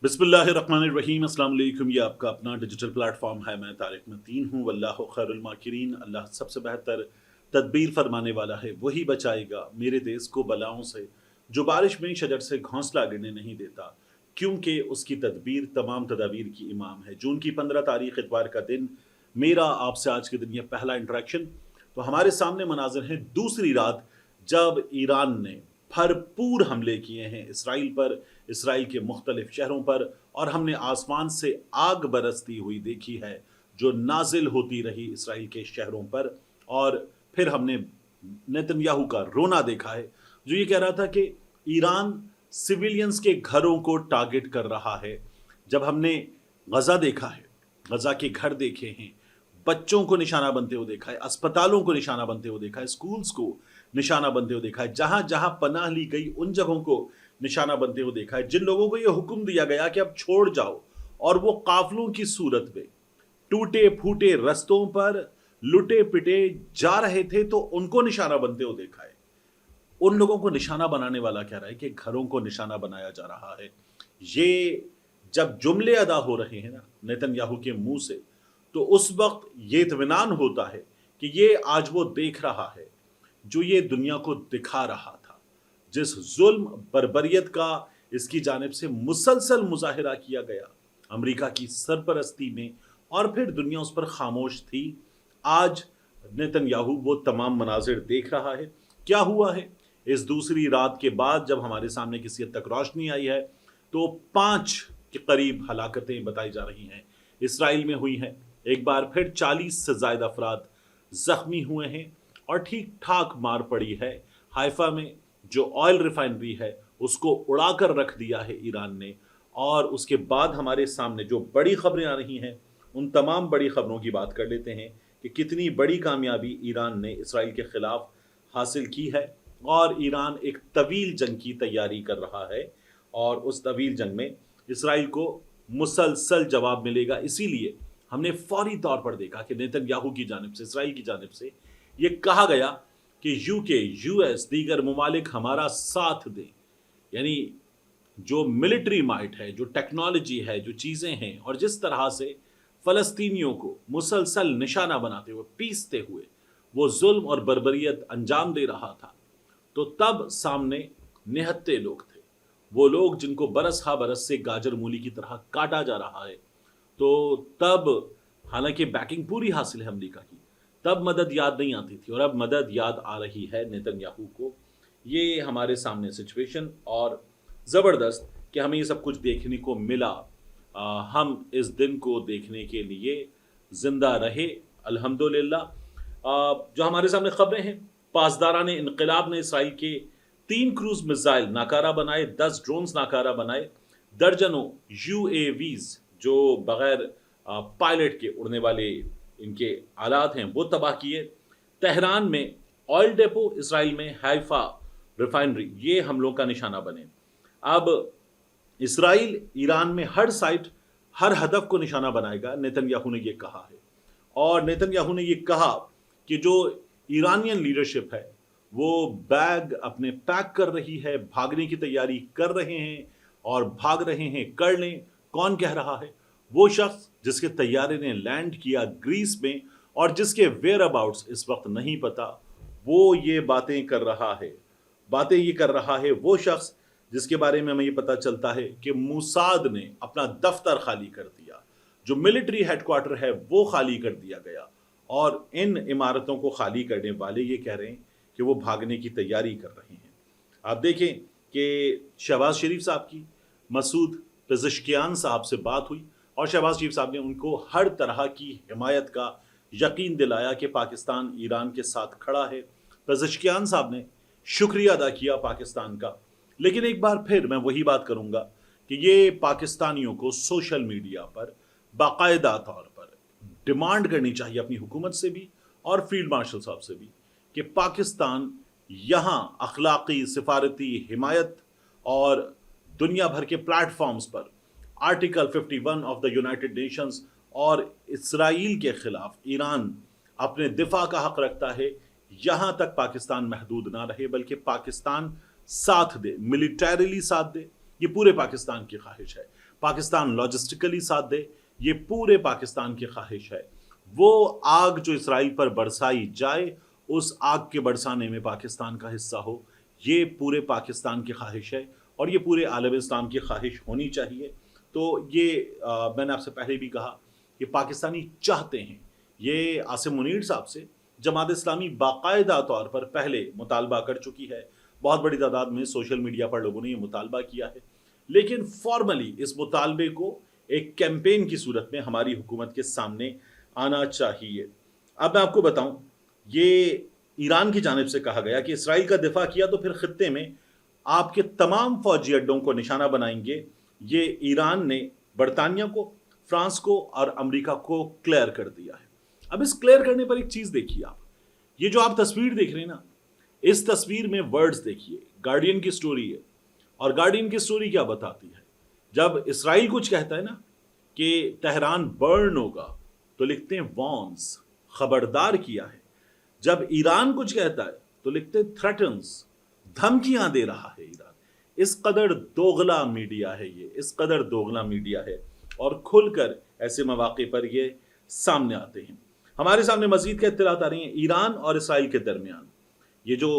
बिस्मिल्लाहिर्रहमानिर्रहीम। अस्सलाम वालेकुम। ये आपका अपना डिजिटल प्लेटफॉर्म है। मैं तारिक मतीन हूँ। वल्लाहु खैरुल माकिरीन। अल्लाह सबसे बेहतर तदबीर फरमाने वाला है, वही बचाएगा मेरे देश को बलाओं से। जो बारिश में शजर से घोंसला गिरने नहीं देता, क्योंकि उसकी तदबीर तमाम तदाबीर की इमाम है। जून की 15 तारीख इतवार का दिन, मेरा आपसे आज के दिन ये पहला इंटरेक्शन। तो हमारे सामने मनाजिर हैं दूसरी रात, जब ईरान ने भरपूर हमले किए हैं इसराइल पर, इसराइल के मुख्तलिफ शहरों पर, और हमने आसमान से आग बरसती हुई देखी है जो नाजिल होती रही इसराइल के शहरों पर। और फिर हमने नेतन्याहू का रोना देखा है, जो ये कह रहा था कि ईरान सिविलियंस के घरों को टारगेट कर रहा है। जब हमने गजा देखा है, गजा के घर देखे हैं, बच्चों को निशाना बनते हुए देखा है, अस्पतालों को निशाना बनते हुए देखा है, स्कूल्स को निशाना बनते हुए देखा है, जहां जहां पनाह ली गई उन जगहों को निशाना बनते हुए देखा है। जिन लोगों को यह हुक्म दिया गया कि अब छोड़ जाओ, और वो काफिलों की सूरत में टूटे फूटे रस्तों पर लुटे पिटे जा रहे थे, तो उनको निशाना बनते हुए देखा है। उन लोगों को निशाना बनाने वाला कह रहा है कि घरों को निशाना बनाया जा रहा है। ये जब जुमले अदा हो रहे हैं ना नेतन्याहू के मुंह से, तो उस वक्त ये इत्मीनान होता है कि ये आज वो देख रहा है जो ये दुनिया को दिखा रहा था। जिस जुल्म बर्बरियत का इसकी जानिब से मुसलसल मुजाहिरा किया गया अमेरिका की सरपरस्ती में, और फिर दुनिया उस पर खामोश थी। आज नेतन्याहू वो तमाम मनाजिर देख रहा है। क्या हुआ है इस दूसरी रात के बाद, जब हमारे सामने किसी हद तक रोशनी आई है, तो 5 के करीब हलाकतें बताई जा रही हैं इसराइल में हुई हैं। एक बार फिर 40 से ज्यादा अफराद जख्मी हुए हैं, और ठीक ठाक मार पड़ी है हाइफा में। जो ऑयल रिफाइनरी है उसको उड़ाकर रख दिया है ईरान ने। और उसके बाद हमारे सामने जो बड़ी खबरें आ रही हैं, उन तमाम बड़ी खबरों की बात कर लेते हैं कि कितनी बड़ी कामयाबी ईरान ने इसराइल के खिलाफ हासिल की है। और ईरान एक तवील जंग की तैयारी कर रहा है, और उस तवील जंग में इसराइल को मुसलसल जवाब मिलेगा। इसीलिए हमने फौरी तौर पर देखा कि नेतन्याहू की जानिब से, इसराइल की जानिब से ये कहा गया कि यूके, यूएस, दीगर ममालिक हमारा साथ दें। यानी जो मिलिट्री माइट है, जो टेक्नोलॉजी है, जो चीज़ें हैं, और जिस तरह से फ़लस्तीनियों को मुसलसल निशाना बनाते हुए, पीसते हुए वो जुल्म और बर्बरियत अंजाम दे रहा था, तो तब सामने निहत्ते लोग थे। वो लोग जिनको बरस हा बरस से गाजर मूली की तरह काटा जा रहा है। तो तब, हालांकि बैकिंग पूरी हासिल है अमेरिका की, तब मदद याद नहीं आती थी, और अब मदद याद आ रही है नेतन्याहू को। ये हमारे सामने सिचुएशन, और ज़बरदस्त कि हमें ये सब कुछ देखने को मिला। हम इस दिन को देखने के लिए जिंदा रहे, अल्हम्दुलिल्लाह। जो हमारे सामने खबरें हैं, पासदारान इनकलाब ने इसराइल के 3 क्रूज मिसाइल नाकारा बनाए, 10 ड्रोन्स नाकारा बनाए, दर्जनों यूएवीज जो बगैर पायलट के उड़ने वाले इनके आलात हैं वो तबाह किए। तेहरान में ऑयल डेपो, इसराइल में हाइफा रिफाइनरी, ये हमलों का निशाना बने। अब इसराइल ईरान में हर साइट, हर हदफ को निशाना बनाएगा, नेतन्याहू ने ये कहा है। और नेतन्याहू ने ये कहा कि जो ईरानियन लीडरशिप है वो बैग अपने पैक कर रही है, भागने की तैयारी कर रहे हैं, और भाग रहे हैं, कर लें। कौन कह रहा है? वो शख्स जिसके तैयारे ने लैंड किया ग्रीस में, और जिसके वेयर अबाउट्स इस वक्त नहीं पता, वो ये बातें कर रहा है। बातें ये कर रहा है वो शख्स जिसके बारे में हमें ये पता चलता है कि मूसाद ने अपना दफ्तर खाली कर दिया, जो मिलिट्री हेडक्वार्टर है वो खाली कर दिया गया, और इन इमारतों को खाली करने वाले ये कह रहे हैं कि वो भागने की तैयारी कर रहे हैं। आप देखें कि शहबाज शरीफ साहब की मसूद पेज़ेश्कियान साहब से बात हुई, और शहबाज शरीफ साहब ने उनको हर तरह की हिमायत का यकीन दिलाया कि पाकिस्तान ईरान के साथ खड़ा है। पेज़ेश्कियान साहब ने शुक्रिया अदा किया पाकिस्तान का। लेकिन एक बार फिर मैं वही बात करूंगा कि ये पाकिस्तानियों को सोशल मीडिया पर बाकायदा तौर पर डिमांड करनी चाहिए अपनी हुकूमत से भी, और फील्ड मार्शल साहब से भी, कि पाकिस्तान यहाँ अखलाकी, सिफारती हिमायत और दुनिया भर के प्लेटफॉर्म्स पर article 51 of the United Nations और इसराइल के खिलाफ ईरान अपने दिफा का हक रखता है। यहाँ तक पाकिस्तान महदूद ना रहे, बल्कि पाकिस्तान साथ दे, मिलिटरीली साथ दे, ये पूरे पाकिस्तान की ख्वाहिश है। पाकिस्तान लॉजिस्टिकली साथ दे, ये पूरे पाकिस्तान की ख्वाहिश है। वो आग जो इसराइल पर बरसाई जाए, उस आग के बरसाने में पाकिस्तान का हिस्सा हो, ये पूरे पाकिस्तान की ख्वाहिश है और ये पूरे आलम इस्लाम की ख्वाहिश होनी चाहिए। तो ये मैंने आपसे पहले भी कहा कि पाकिस्तानी चाहते हैं। ये आसिम मुनीर साहब से जमात इस्लामी बाकायदा तौर पर पहले मुतालबा कर चुकी है, बहुत बड़ी तादाद में सोशल मीडिया पर लोगों ने ये मुतालबा किया है, लेकिन फॉर्मली इस मुतालबे को एक कैंपेन की सूरत में हमारी हुकूमत के सामने आना चाहिए। अब मैं आपको बताऊं, ये ईरान की जानिब से कहा गया कि इसराइल का दिफा किया तो फिर खित्ते में आपके तमाम फौजी अड्डों को निशाना बनाएंगे। ये ईरान ने बरतानिया को, फ्रांस को और अमेरिका को क्लियर कर दिया है। अब इस क्लियर करने पर एक चीज देखिए आप, ये जो आप तस्वीर देख रहे हैं ना, इस तस्वीर में वर्ड्स देखिए, गार्डियन की स्टोरी है। और गार्डियन की स्टोरी क्या बताती है? जब इसराइल कुछ कहता है ना कि तेहरान बर्न होगा, तो लिखते हैं वॉर्न्स, खबरदार किया है। जब ईरान कुछ कहता है तो लिखते हैं थ्रेटन्स, धमकियां दे रहा है ईरान। इस कदर दोगला मीडिया है ये, इस कदर दोगला मीडिया है और खुलकर ऐसे मौके पर ये सामने आते हैं। हमारे सामने मजीद क्या इत्तलात आ रही हैं ईरान और इसराइल के दरमियान। ये जो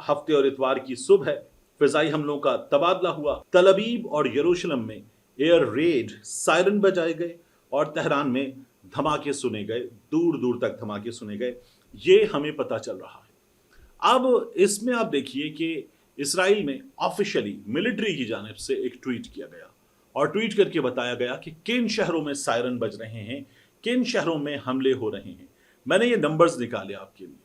हफ्ते और इतवार की सुबह है, फिजाई हमलों का तबादला हुआ। तल अबीब और यरूशलेम में एयर रेड, सायरन बजाए गए और तेहरान में धमाके सुने गए, दूर दूर तक धमाके सुने गए, ये हमें पता चल रहा है। अब इसमें आप देखिए कि इसराइल में ऑफिशियली मिलिट्री की जानिब से एक ट्वीट किया गया और ट्वीट करके बताया गया कि किन शहरों में सायरन बज रहे हैं, किन शहरों में हमले हो रहे हैं। मैंने ये नंबर्स निकाले आपके लिए,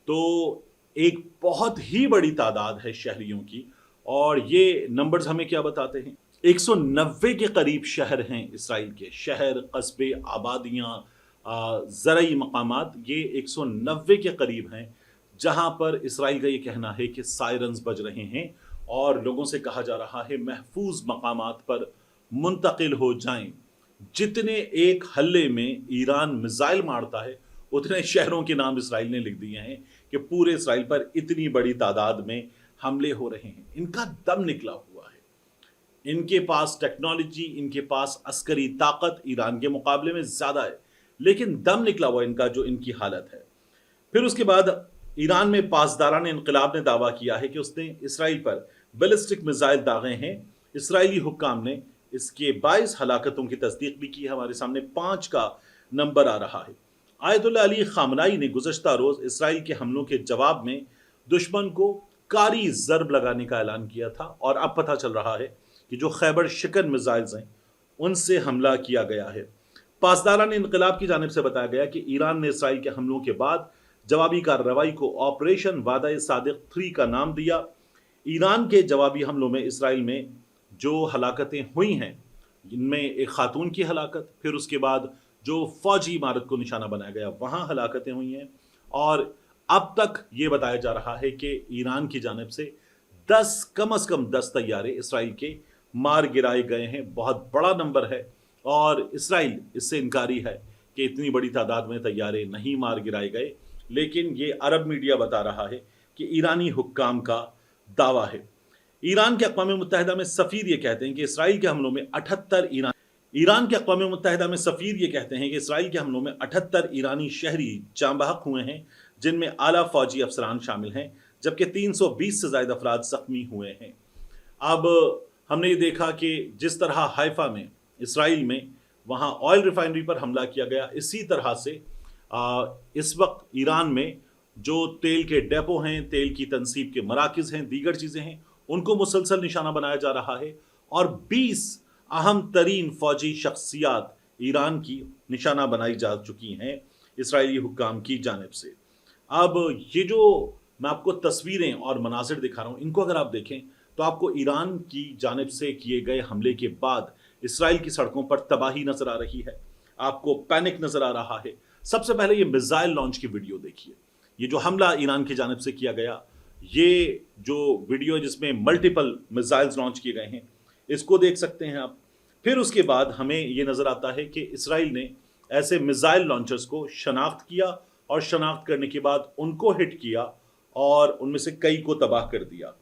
तो एक बहुत ही बड़ी तादाद है शहरियों की। और ये नंबर्स हमें क्या बताते हैं? 190 के करीब शहर हैं इसराइल के, शहर, कस्बे, आबादियाँ, ज़रई मकामात, ये 190 के करीब हैं जहां पर इसराइल का ये कहना है कि सायरन्स बज रहे हैं और लोगों से कहा जा रहा है महफूज मकामात पर मुंतकिल हो जाएं। जितने एक हल्ले में ईरान मिसाइल मारता है, उतने शहरों के नाम इसराइल ने लिख दिए हैं कि पूरे इसराइल पर इतनी बड़ी तादाद में हमले हो रहे हैं। इनका दम निकला हुआ है, इनके पास टेक्नोलॉजी, इनके पास अस्करी ताकत ईरान के मुकाबले में ज्यादा है, लेकिन दम निकला हुआ इनका, जो इनकी हालत है। फिर उसके बाद ईरान में पासदारान इनकलाब ने दावा किया है कि उसने इसराइल पर बैलिस्टिक मिसाइल दागे हैं। इसराइली हुक्काम ने इसके 22 हलाकतों की तस्दीक भी की है। हमारे सामने 5 का नंबर आ रहा है। आयतुल्लाह अली खामनाई ने गुज़श्ता रोज इसराइल के हमलों के जवाब में दुश्मन को कारी ज़र्ब लगाने का ऐलान किया था और अब पता चल रहा है कि जो खैबर शिकन मिसाइल्स हैं उनसे हमला किया गया है। पासदारान इनकलाब की जानिब से बताया गया कि ईरान ने इसराइल के हमलों के बाद जवाबी कार्रवाई को ऑपरेशन वादा सादिक 3 का नाम दिया। ईरान के जवाबी हमलों में इसराइल में जो हलाकतें हुई हैं, इनमें एक खातून की हलाकत, फिर उसके बाद जो फौजी इमारत को निशाना बनाया गया वहाँ हलाकतें हुई हैं। और अब तक ये बताया जा रहा है कि ईरान की जानिब से 10 कम से कम 10 तैयारे इसराइल के मार गिराए गए हैं। बहुत बड़ा नंबर है और इसराइल इससे इनकारी है कि इतनी बड़ी तादाद में तैयारे नहीं मार गिराए गए, लेकिन ये अरब मीडिया बता रहा है कि ईरानी हुक्काम का दावा है। ईरान के अक़वाम मुत्तहिदा में सफ़ीर ये कहते हैं कि इसराइल के हमलों में 78 ईरान के अक़वाम मुत्तहिदा में सफ़ीर ये कहते हैं कि इसराइल के हमलों में 78 ईरानी शहरी जाँ बहक हुए हैं, जिनमें आला फ़ौजी अफसरान शामिल हैं, जबकि 320 से ज़ायद अफराद ज़ख्मी हुए हैं। अब हमने ये देखा कि जिस तरह हाइफा में, इसराइल में, वहाँ ऑयल रिफाइनरी पर हमला किया गया, इसी तरह से इस वक्त ईरान में जो तेल के डेपो हैं, तेल की तनसीब के मराकज़ हैं, दीगर चीज़ें हैं, उनको मुसलसल निशाना बनाया जा रहा है और 20 अहम तरीन फ़ौजी शख्सियात ईरान की निशाना बनाई जा चुकी हैं इसराइली हुक्काम की जानिब से। अब ये जो मैं आपको तस्वीरें और मनाज़िर दिखा रहा हूँ, इनको अगर आप देखें तो आपको ईरान की जानिब से किए गए हमले के बाद इसराइल की सड़कों पर तबाही नज़र आ रही है, आपको पैनिक नज़र आ रहा है। सबसे पहले ये मिसाइल लॉन्च की वीडियो देखिए, ये जो हमला ईरान की जानिब से किया गया, ये जो वीडियो जिसमें मल्टीपल मिसाइल्स लॉन्च किए गए हैं, इसको देख सकते हैं आप। फिर उसके बाद हमें ये नज़र आता है कि इसराइल ने ऐसे मिसाइल लॉन्चर्स को शनाख्त किया और शनाख्त करने के बाद उनको हिट किया और उनमें से कई को तबाह कर दिया।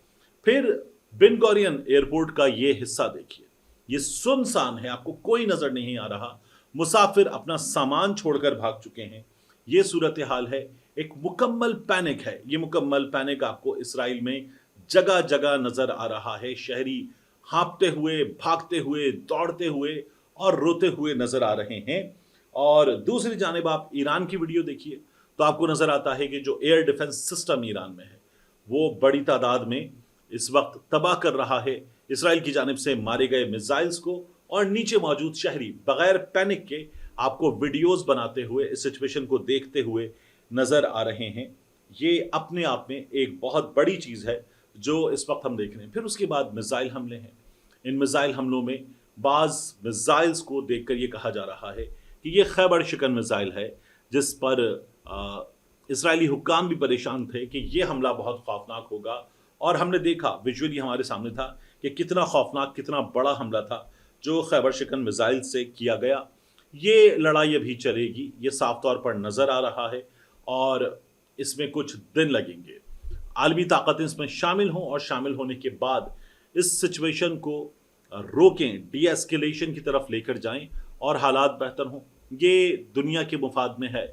फिर बिन गॉरियन एयरपोर्ट का ये हिस्सा देखिए, ये सुनसान है, आपको कोई नजर नहीं आ रहा, मुसाफिर अपना सामान छोड़कर भाग चुके हैं। ये सूरत हाल है, एक मुकम्मल पैनिक है। ये मुकम्मल पैनिक आपको इसराइल में जगह जगह नजर आ रहा है। शहरी हाँपते हुए, भागते हुए, दौड़ते हुए और रोते हुए नजर आ रहे हैं। और दूसरी जानिब आप ईरान की वीडियो देखिए तो आपको नजर आता है कि जो एयर डिफेंस सिस्टम ईरान में है वो बड़ी तादाद में इस वक्त तबाह कर रहा है इसराइल की जानिब से मारे गए मिसाइल्स को, और नीचे मौजूद शहरी बगैर पैनिक के आपको वीडियोस बनाते हुए इस सिचुएशन को देखते हुए नजर आ रहे हैं। ये अपने आप में एक बहुत बड़ी चीज है जो इस वक्त हम देख रहे हैं। फिर उसके बाद मिसाइल हमले हैं। इन मिसाइल हमलों में बाज मिसाइल्स को देखकर ये कहा जा रहा है कि ये खैबर शिकन मिसाइल है, जिस पर इसराइली हुक्काम भी परेशान थे कि ये हमला बहुत खौफनाक होगा। और हमने देखा, विजुअली हमारे सामने था कि कितना खौफनाक, कितना बड़ा हमला था जो खैबर शिकन मिसाइल से किया गया। ये लड़ाई अभी चलेगी, ये साफ तौर पर नजर आ रहा है और इसमें कुछ दिन लगेंगे। आलमी ताकतें इसमें शामिल हों और शामिल होने के बाद इस सिचुएशन को रोकें, डी एस्केलेशन की तरफ लेकर जाएं और हालात बेहतर हों। ये दुनिया के मुफाद में है,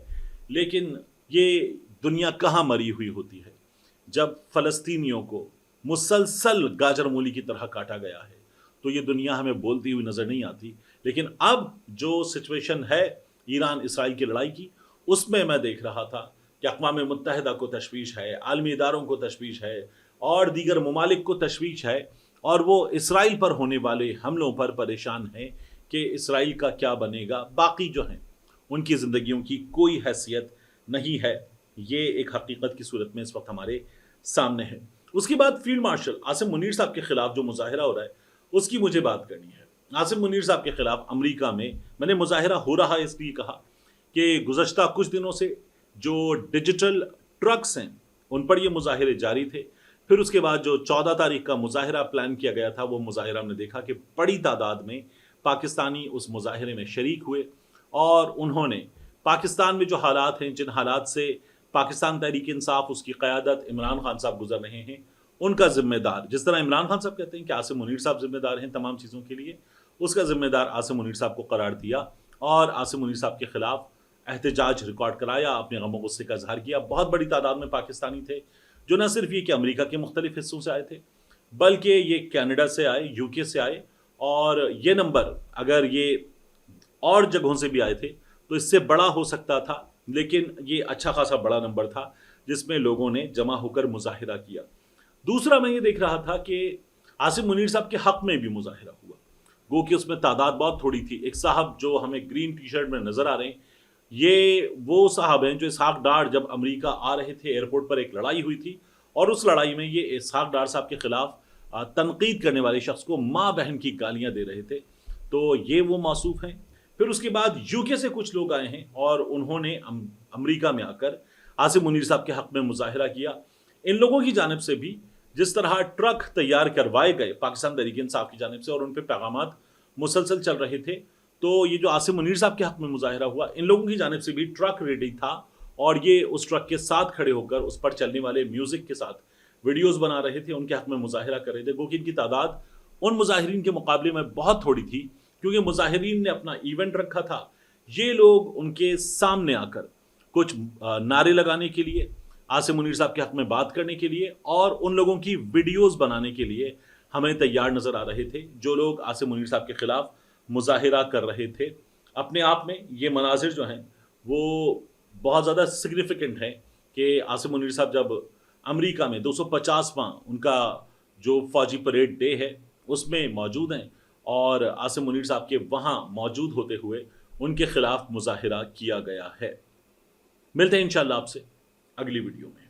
लेकिन ये दुनिया कहाँ मरी हुई होती है जब फ़लस्तीनियों को मुसलसल गाजर मूली की तरह काटा गया है। तो ये दुनिया हमें बोलती हुई नज़र नहीं आती। लेकिन अब जो सिचुएशन है ईरान इसराइल की लड़ाई की, उसमें मैं देख रहा था कि अक़वाम मुत्तहिदा को तशवीश है, आलमी इदारों को तशवीश है और दीगर ममालिक को तशवीश है, और वो इसराइल पर होने वाले हमलों पर परेशान हैं कि इसराइल का क्या बनेगा। बाकी जो हैं उनकी ज़िंदगियों की कोई हैसियत नहीं है। ये एक हकीकत की सूरत में इस वक्त हमारे सामने है। उसके बाद फील्ड मार्शल आसिम मुनीर साहब के खिलाफ जो मुजाहिरा हो रहा है उसकी मुझे बात करनी है। आसिम मुनीर साहब के खिलाफ अमेरिका में मैंने मुजाहिरा हो रहा है इसलिए कहा कि गुज़श्ता कुछ दिनों से जो डिजिटल ट्रक्स हैं उन पर ये मुजाहिरे जारी थे। फिर उसके बाद जो 14 तारीख का मुजाहिरा प्लान किया गया था, वो मुजाहिरा हमने देखा कि बड़ी तादाद में पाकिस्तानी उस मुजाहिरे में शरीक हुए और उन्होंने पाकिस्तान में जो हालात हैं, जिन हालात से पाकिस्तान तहरीक इंसाफ, उसकी क़यादत इमरान खान साहब गुजर रहे हैं, उनका ज़िम्मेदार, जिस तरह इमरान खान साहब कहते हैं कि आसिम मुनीर साहब ज़िम्मेदार हैं तमाम चीज़ों के लिए, उसका ज़िम्मेदार आसिम मुनीर साहब को करार दिया और आसिम मुनीर साहब के ख़िलाफ़ एहतजाज रिकॉर्ड कराया, अपने गम और गुस्से का इजहार किया। बहुत बड़ी तादाद में पाकिस्तानी थे जो न सिर्फ ये कि अमेरिका के मुख्तलिफ हिस्सों से आए थे, बल्कि ये कनाडा से आए, यूके से आए, और ये नंबर अगर ये और जगहों से भी आए थे तो इससे बड़ा हो सकता था, लेकिन ये अच्छा खासा बड़ा नंबर था जिसमें लोगों ने जमा होकर मुजाहिरा किया। दूसरा मैं ये देख रहा था कि आसिम मुनीर साहब के हक़ में भी मुजाहिरा हुआ, गो कि उसमें तादाद बहुत थोड़ी थी। एक साहब जो हमें ग्रीन टी शर्ट में नज़र आ रहे हैं, ये वो साहब हैं जो इसहाक डार जब अमेरिका आ रहे थे एयरपोर्ट पर एक लड़ाई हुई थी और उस लड़ाई में ये इसहाक डार साहब के खिलाफ तनकीद करने वाले शख्स को माँ बहन की गालियाँ दे रहे थे। तो ये वो मौसूफ हैं। फिर उसके बाद यूके से कुछ लोग आए हैं और उन्होंने अमेरिका में आकर आसिम मुनीर साहब के हक़ में मुजाहिरा किया। इन लोगों की जानिब से भी जिस तरह ट्रक तैयार करवाए गए पाकिस्तान तहरीक इंसाफ की जानिब से और उन पर पैगामात मुसलसल चल रहे थे, तो ये जो आसिम मुनीर साहब के हक़ में मुजाहिरा हुआ, इन लोगों की जानिब से भी ट्रक रेडी था और ये उस ट्रक के साथ खड़े होकर उस पर चलने वाले म्यूज़िक के साथ वीडियोज़ बना रहे थे, उनके हक़ में मुजाहिरा कर रहे थे। क्योंकि इनकी तादाद उन मुजाहिरीन के मुकाबले में बहुत थोड़ी थी, क्योंकि मुजाहिरीन ने अपना इवेंट रखा था। ये लोग उनके सामने आकर कुछ नारे लगाने के लिए, आसिम मुनीर साहब के हक़ में बात करने के लिए और उन लोगों की वीडियोज़ बनाने के लिए हमें तैयार नज़र आ रहे थे जो लोग आसिम मुनीर साहब के ख़िलाफ़ मुजाहिरा कर रहे थे। अपने आप में ये मनाजिर जो हैं वो बहुत ज़्यादा सिग्निफिकेंट हैं कि आसिम मुनीर साहब जब अमेरिका में 250वां उनका जो फ़ौजी परेड डे है उसमें मौजूद हैं और आसिम मुनीर साहब के वहाँ मौजूद होते हुए उनके ख़िलाफ़ मुजाहिरा किया गया है। मिलते हैं इंशाअल्लाह आपसे अगली वीडियो में।